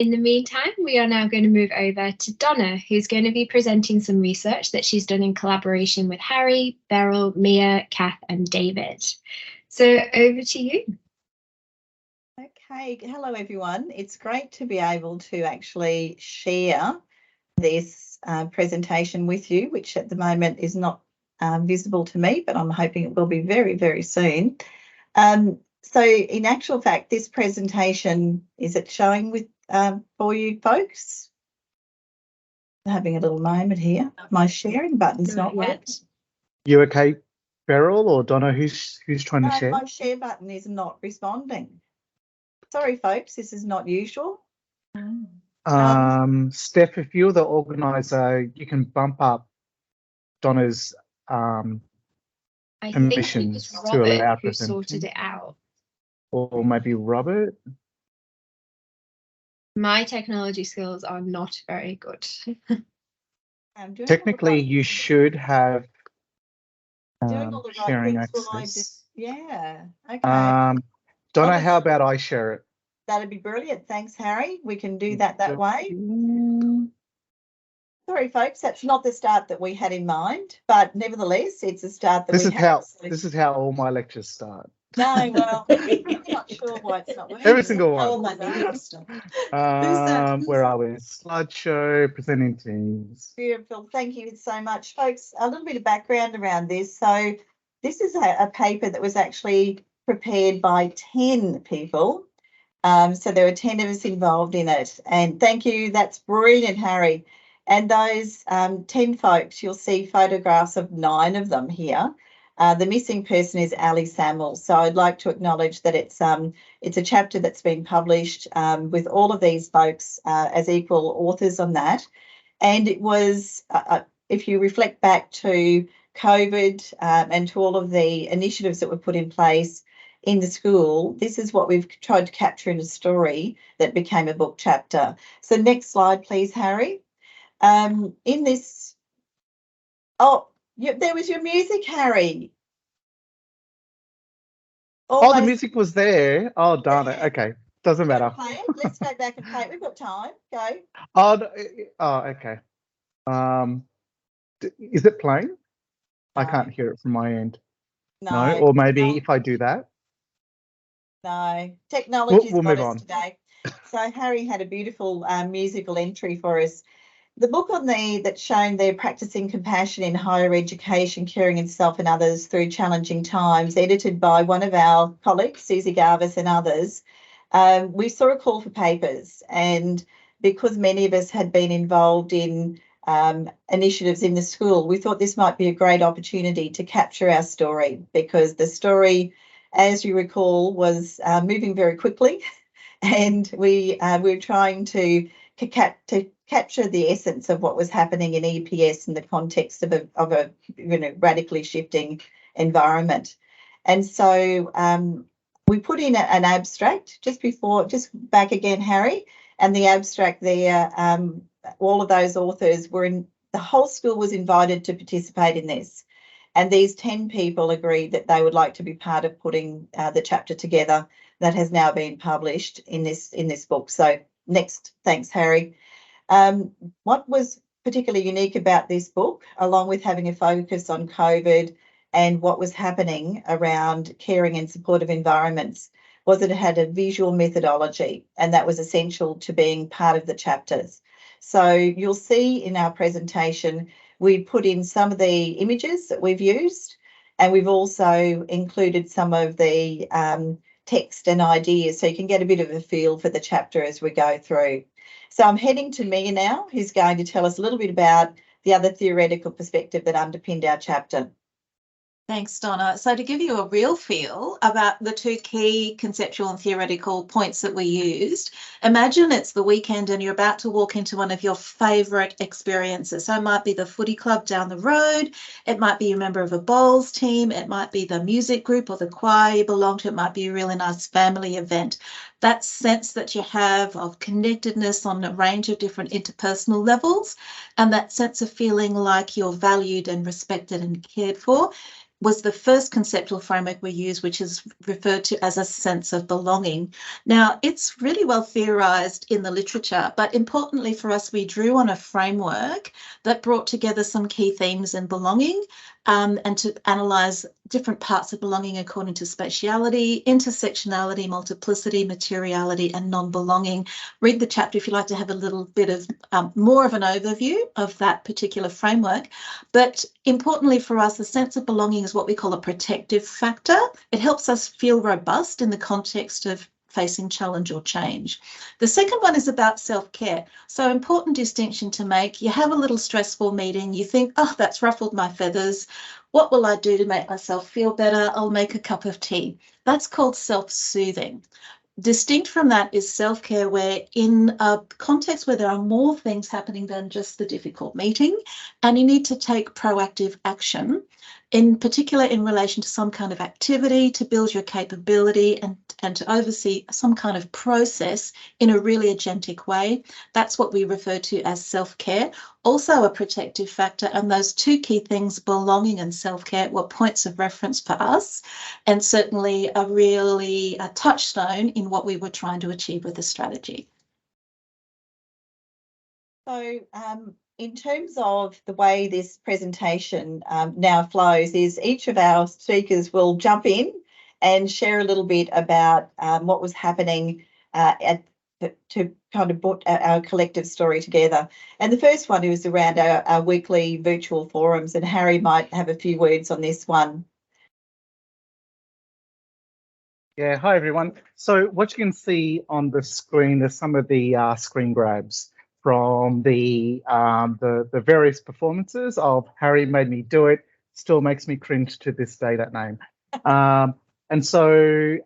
In the meantime, we are now going to move over to Donna, who's going to be presenting some research that she's done in collaboration with Harry, Beryl, Mia, Kath, and David. So over to you. Okay, hello everyone. It's great to be able to actually share this presentation with you, which at the moment is not visible to me, but I'm hoping it will be very, very soon. So in actual fact, this presentation, is it showing with for you folks? I'm having a little moment here. My sharing button's not working. You okay, Beryl or Donna? Who's trying to share? My share button is not responding. Sorry, folks, this is not usual. Steph, if you're the organizer, you can bump up Donna's permissions to allow who sorted it out. Or maybe Robert. My technology skills are not very good. Technically, you should have doing all the right sharing things. access. Yeah. Okay. Donna, how about I share it? That'd be brilliant. Thanks, Harry. We can do that way. Sorry, folks, that's not the start that we had in mind, but nevertheless, it's a start that This is how all my lectures start. No, well, I'm not sure why it's not working. Every single one. Where are we? Slideshow, presenting teams. Beautiful. Thank you so much, folks. A little bit of background around this. So this is a paper that was actually prepared by 10 people. So there were 10 of us involved in it. And thank you. That's brilliant, Harry. And those 10 folks, you'll see photographs of 9 of them here. The missing person is Ali Samuel. So I'd like to acknowledge that it's a chapter that's been published with all of these folks as equal authors on that. And it was, if you reflect back to COVID and to all of the initiatives that were put in place in the school, this is what we've tried to capture in a story that became a book chapter. So next slide, please, Harry. In this, there was your music, Harry. The music was there. Oh, darn it. Okay, doesn't matter. Let's go back and play it. We've got time. Go. Okay. Is it playing? No. I can't hear it from my end. No, or maybe if I do that. No, technology's we'll got move us on today. So Harry had a beautiful musical entry for us. The book that's shown there, Practicing Compassion in Higher Education, Caring in Self and Others Through Challenging Times, edited by one of our colleagues, Susie Garvis and others. We saw a call for papers, and because many of us had been involved in initiatives in the school, we thought this might be a great opportunity to capture our story, because the story, as you recall, was moving very quickly, and we were trying to capture the essence of what was happening in EPS in the context of a radically shifting environment. And so we put in an abstract just back again, Harry, and the abstract there, all of those authors the whole school was invited to participate in this. And these 10 people agreed that they would like to be part of putting the chapter together that has now been published in this book. So next, thanks, Harry. What was particularly unique about this book, along with having a focus on COVID and what was happening around caring and supportive environments, was that it had a visual methodology, and that was essential to being part of the chapters. So you'll see in our presentation, we put in some of the images that we've used, and we've also included some of the text and ideas, so you can get a bit of a feel for the chapter as we go through. So I'm heading to Mia now, who's going to tell us a little bit about the other theoretical perspective that underpinned our chapter. Thanks, Donna. So to give you a real feel about the 2 key conceptual and theoretical points that we used, imagine it's the weekend and you're about to walk into one of your favourite experiences. So it might be the footy club down the road, it might be a member of a bowls team, it might be the music group or the choir you belong to, it might be a really nice family event. that sense that you have of connectedness on a range of different interpersonal levels, and that sense of feeling like you're valued and respected and cared for, was the first conceptual framework we use, which is referred to as a sense of belonging. Now, it's really well theorised in the literature, but importantly for us, we drew on a framework that brought together some key themes in belonging, and to analyse different parts of belonging according to spatiality, intersectionality, multiplicity, materiality, and non-belonging. Read the chapter if you'd like to have a little bit of more of an overview of that particular framework. But importantly for us, the sense of belonging is what we call a protective factor. It helps us feel robust in the context of facing challenge or change. The second one is about self-care. So important distinction to make. You have a little stressful meeting, you think, oh, that's ruffled my feathers. What will I do to make myself feel better? I'll make a cup of tea. That's called self-soothing. Distinct from that is self-care, where in a context where there are more things happening than just the difficult meeting, and you need to take proactive action, in particular in relation to some kind of activity to build your capability and to oversee some kind of process in a really agentic way. That's what we refer to as self-care, also a protective factor. And those two key things, belonging and self-care, were points of reference for us, and certainly a touchstone in what we were trying to achieve with the strategy. So in terms of the way this presentation now flows, is each of our speakers will jump in and share a little bit about what was happening to kind of put our collective story together. And the first one is around our weekly virtual forums, and Harry might have a few words on this one. Yeah, hi everyone. So what you can see on the screen is some of the screen grabs from the various performances of Harry Made Me Do It. Still makes me cringe to this day, that name. And so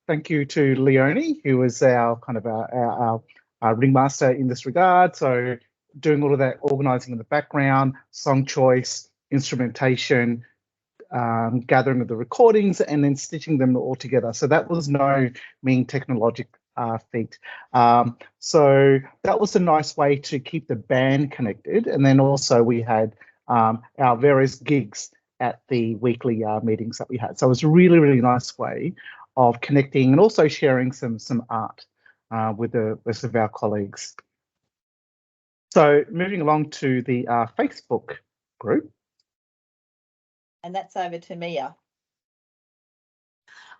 thank you to Leonie, who was our kind of our ringmaster in this regard. So doing all of that organising in the background, song choice, instrumentation, gathering of the recordings, and then stitching them all together. So that was no mean technologic feat. So that was a nice way to keep the band connected. And then also we had our various gigs at the weekly meetings that we had. So it was a really, really nice way of connecting and also sharing some art with the rest of our colleagues. So moving along to the Facebook group. And that's over to Mia.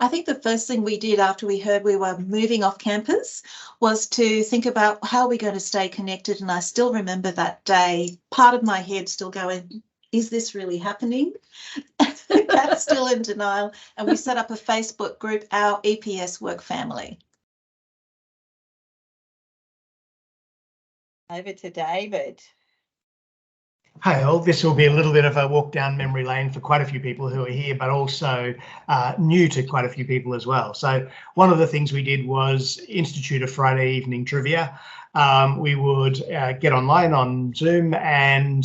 I think the first thing we did after we heard we were moving off campus was to think about how we're going to stay connected. And I still remember that day, part of my head still going, is this really happening? That's still in denial. And we set up a Facebook group, our EPS Work Family. Over to David. Hi all, this will be a little bit of a walk down memory lane for quite a few people who are here, but also new to quite a few people as well. So one of the things we did was institute a Friday evening trivia. We would get online on Zoom and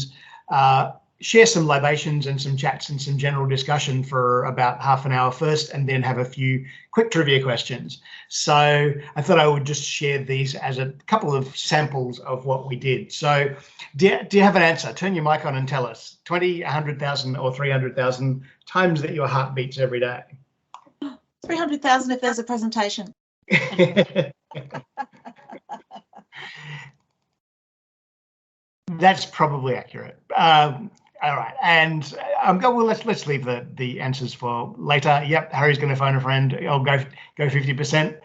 share some libations and some chats and some general discussion for about half an hour first, and then have a few quick trivia questions. So I thought I would just share these as a couple of samples of what we did. So do you have an answer? Turn your mic on and tell us. 20, 100,000 or 300,000 times that your heart beats every day? 300,000 if there's a presentation. That's probably accurate. All right, and well, let's leave the answers for later. Yep, Harry's going to phone a friend. I'll go 50%.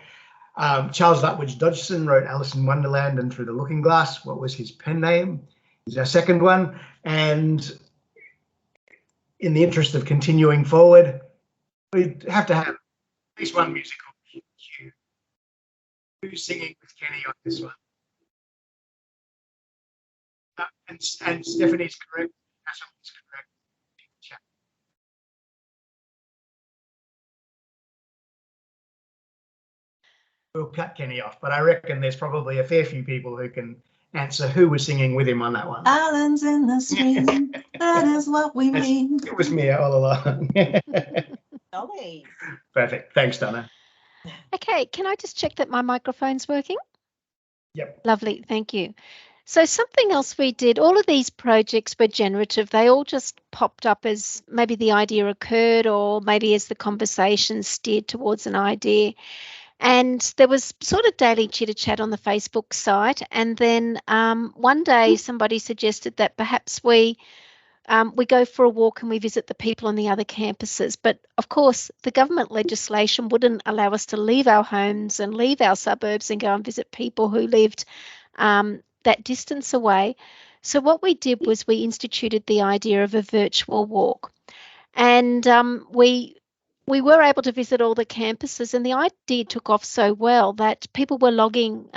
Charles Lutwidge Dodgson wrote Alice in Wonderland and Through the Looking Glass. What was his pen name? Is our second one. And in the interest of continuing forward, we have to have at least one musical cue. Who's singing with Kenny on this one? And Stephanie's correct. Assoc is correct. We'll cut Kenny off, but I reckon there's probably a fair few people who can answer who was singing with him on that one. Islands in the stream, that is what we mean. It was me all along. Ollie. Perfect. Thanks, Donna. Okay, can I just check that my microphone's working? Yep. Lovely, thank you. So something else we did, all of these projects were generative. They all just popped up as maybe the idea occurred or maybe as the conversation steered towards an idea. And there was sort of daily chitter chat on the Facebook site. And then one day somebody suggested that perhaps we go for a walk and we visit the people on the other campuses. But of course, the government legislation wouldn't allow us to leave our homes and leave our suburbs and go and visit people who lived that distance away. So what we did was we instituted the idea of a virtual walk. And we were able to visit all the campuses, and the idea took off so well that people were logging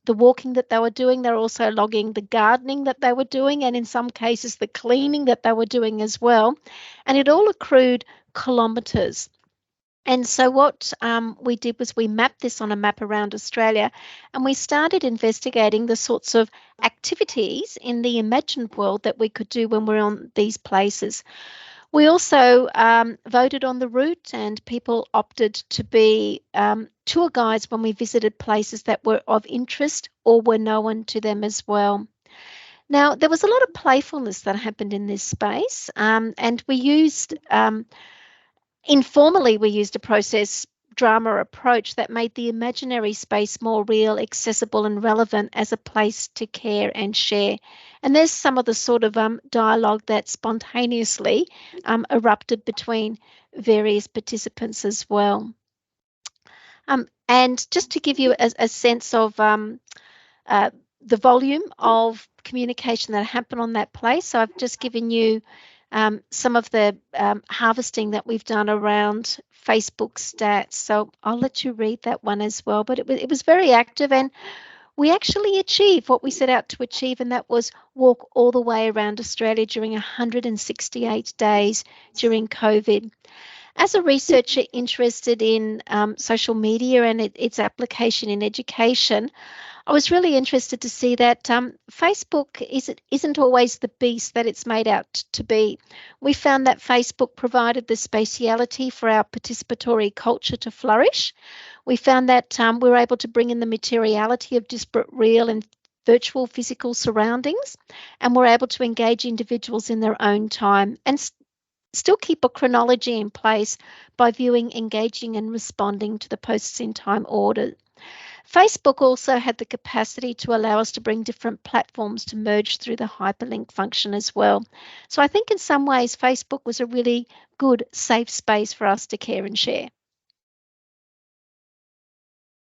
the walking that they were doing. They're also logging the gardening that they were doing, and in some cases the cleaning that they were doing as well. And it all accrued kilometres. And so what we did was we mapped this on a map around Australia, and we started investigating the sorts of activities in the imagined world that we could do when we're on these places. We also voted on the route, and people opted to be tour guides when we visited places that were of interest or were known to them as well. Now, there was a lot of playfulness that happened in this space, and we used, informally, we used a process drama approach that made the imaginary space more real, accessible and relevant as a place to care and share. And there's some of the sort of dialogue that spontaneously erupted between various participants as well. And just to give you a sense of the volume of communication that happened on that place, so I've just given you some of the harvesting that we've done around Facebook stats. So I'll let you read that one as well. But it was very active, and we actually achieved what we set out to achieve, and that was walk all the way around Australia during 168 days during COVID. As a researcher interested in social media and its application in education, I was really interested to see that Facebook isn't always the beast that it's made out to be. We found that Facebook provided the spatiality for our participatory culture to flourish. We found that we were able to bring in the materiality of disparate real and virtual physical surroundings, and we're able to engage individuals in their own time and still keep a chronology in place by viewing, engaging and responding to the posts in time order. Facebook also had the capacity to allow us to bring different platforms to merge through the hyperlink function as well. So I think in some ways Facebook was a really good, safe space for us to care and share.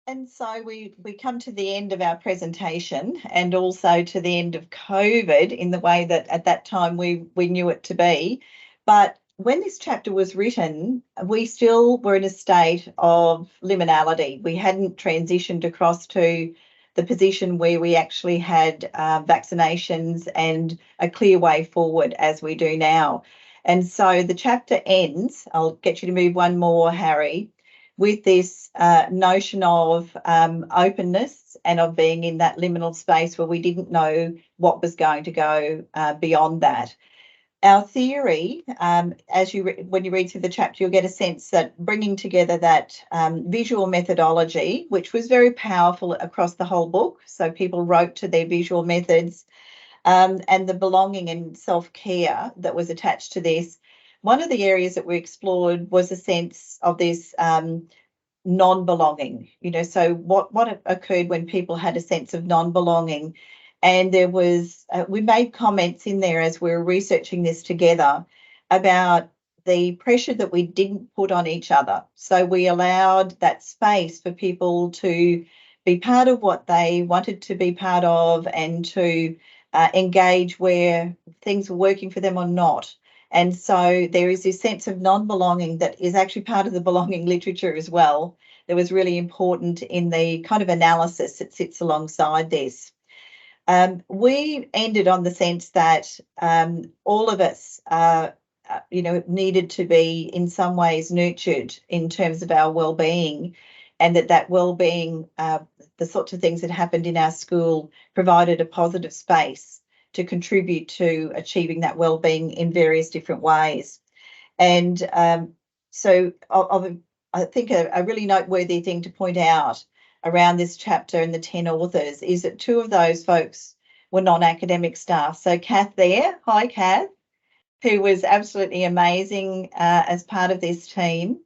And so we come to the end of our presentation, and also to the end of COVID in the way that at that time we knew it to be. But when this chapter was written, we still were in a state of liminality. We hadn't transitioned across to the position where we actually had vaccinations and a clear way forward as we do now. And so the chapter ends, I'll get you to move one more, Harry, with this notion of openness and of being in that liminal space where we didn't know what was going to go beyond that. Our theory, when you read through the chapter, you'll get a sense that bringing together that visual methodology, which was very powerful across the whole book, so people wrote to their visual methods, and the belonging and self-care that was attached to this. One of the areas that we explored was a sense of this non-belonging, so what occurred when people had a sense of non-belonging. And there was, we made comments in there as we were researching this together about the pressure that we didn't put on each other. So we allowed that space for people to be part of what they wanted to be part of, and to engage where things were working for them or not. And so there is this sense of non-belonging that is actually part of the belonging literature as well, that was really important in the kind of analysis that sits alongside this. We ended on the sense that all of us, needed to be in some ways nurtured in terms of our well-being, and that well-being, the sorts of things that happened in our school, provided a positive space to contribute to achieving that well-being in various different ways. And so I think a really noteworthy thing to point out around this chapter and the 10 authors is that 2 of those folks were non-academic staff. So Kath there, hi Kath, who was absolutely amazing as part of this team,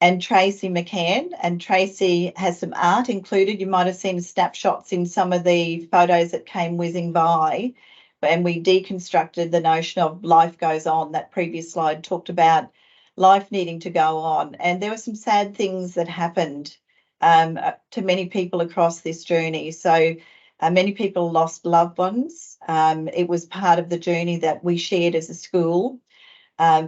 and Tracy McCann. And Tracy has some art included. You might have seen snapshots in some of the photos that came whizzing by. And we deconstructed the notion of life goes on. That previous slide talked about life needing to go on. And there were some sad things that happened to many people across this journey. So many people lost loved ones. It was part of the journey that we shared as a school.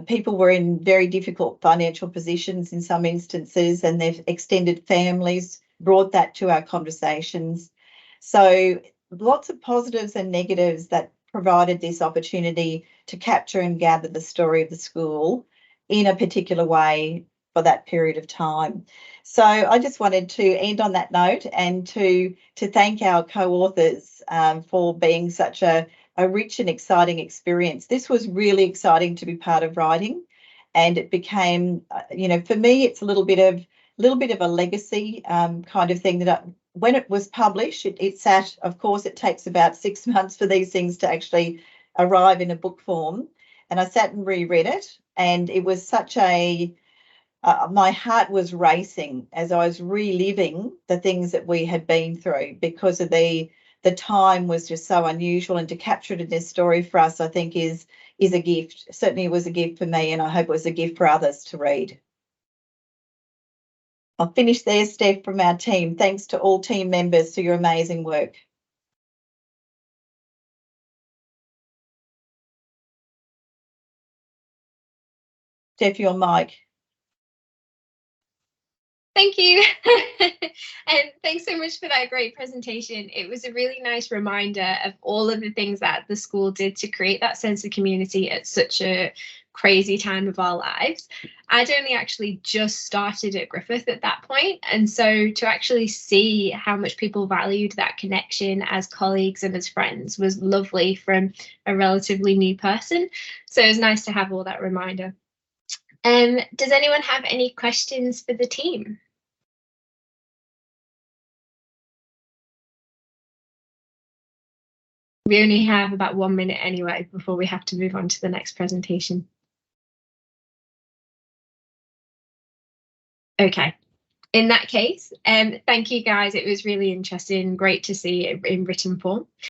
People were in very difficult financial positions in some instances, and their extended families brought that to our conversations. So lots of positives and negatives that provided this opportunity to capture and gather the story of the school in a particular way for that period of time. So I just wanted to end on that note and to thank our co-authors for being such a rich and exciting experience. This was really exciting to be part of writing, and it became, for me, it's a little bit of a legacy kind of thing that when it was published, it sat, of course, it takes about 6 months for these things to actually arrive in a book form. And I sat and reread it, and it was such my heart was racing as I was reliving the things that we had been through, because of the time was just so unusual, and to capture it in this story for us, I think is a gift. Certainly it was a gift for me, and I hope it was a gift for others to read. I'll finish there, Steph, from our team. Thanks to all team members for your amazing work. Steph, your mic. Thank you. And thanks so much for that great presentation. It was a really nice reminder of all of the things that the school did to create that sense of community at such a crazy time of our lives. I'd only actually just started at Griffith at that point, and so to actually see how much people valued that connection as colleagues and as friends was lovely from a relatively new person. So it was nice to have all that reminder. Does anyone have any questions for the team? We only have about 1 minute anyway before we have to move on to the next presentation. Okay, in that case, thank you guys. It was really interesting, great to see it in written form.